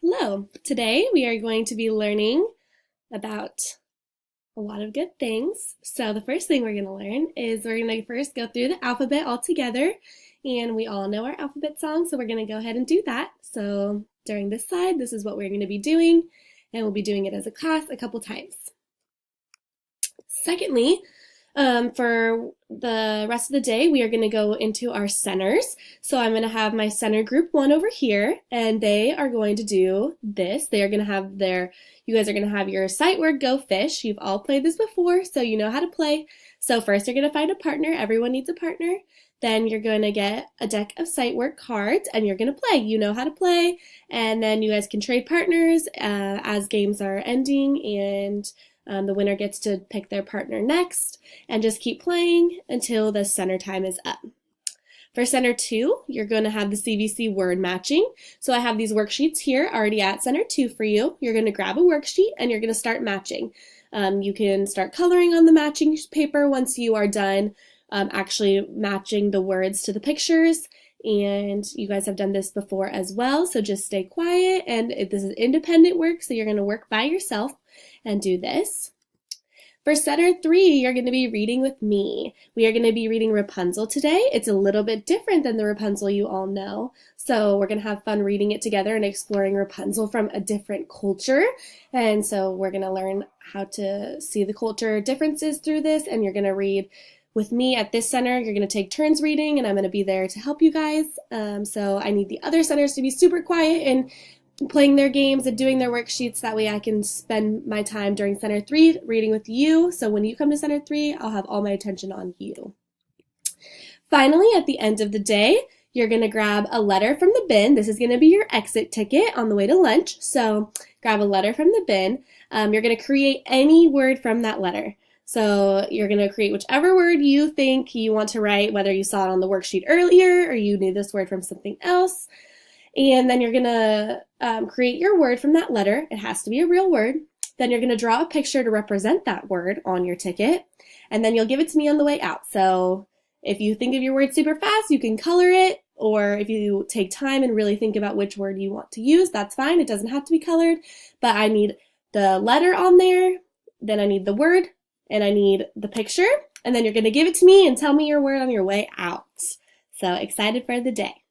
Hello. Today we are going to be learning about a lot of good things. So the first thing we're going to learn is we're going to first go through the alphabet all together, and we all know our alphabet song, so we're going to go ahead and do that. So during this slide, this is what we're going to be doing, and we'll be doing it as a class a couple times. Secondly, for the rest of the day, we are going to go into our centers. So I'm going to have my center group 1 over here, and they are going to do this. They are going to have you guys are going to have your sight word Go Fish. You've all played this before, so you know how to play. So first you're going to find a partner. Everyone needs a partner. Then you're going to get a deck of sight word cards, and you're going to play. You know how to play, and then you guys can trade partners as games are ending, and the winner gets to pick their partner next, and just keep playing until the center time is up. For center 2, you're going to have the CVC word matching. So I have these worksheets here already at center 2 for you. You're going to grab a worksheet and you're going to start matching. You can start coloring on the matching paper once you are done actually matching the words to the pictures. And you guys have done this before as well, so just stay quiet. And this is independent work, so you're going to work by yourself and do this. For center 3, you're going to be reading with me. We are going to be reading Rapunzel today. It's a little bit different than the Rapunzel you all know, so we're going to have fun reading it together and exploring Rapunzel from a different culture. And so we're going to learn how to see the culture differences through this, and you're going to read with me at this center. You're going to take turns reading, and I'm going to be there to help you guys. So I need the other centers to be super quiet and playing their games and doing their worksheets. That way I can spend my time during center 3 reading with you. So when you come to center 3, I'll have all my attention on you. Finally, at the end of the day, you're going to grab a letter from the bin. This is going to be your exit ticket on the way to lunch. So grab a letter from the bin. You're going to create any word from that letter. So you're going to create whichever word you think you want to write, whether you saw it on the worksheet earlier or you knew this word from something else. And then you're going to create your word from that letter. It has to be a real word. Then you're going to draw a picture to represent that word on your ticket. And then you'll give it to me on the way out. So if you think of your word super fast, you can color it. Or if you take time and really think about which word you want to use, that's fine. It doesn't have to be colored. But I need the letter on there. Then I need the word. And I need the picture. And then you're going to give it to me and tell me your word on your way out. So excited for the day.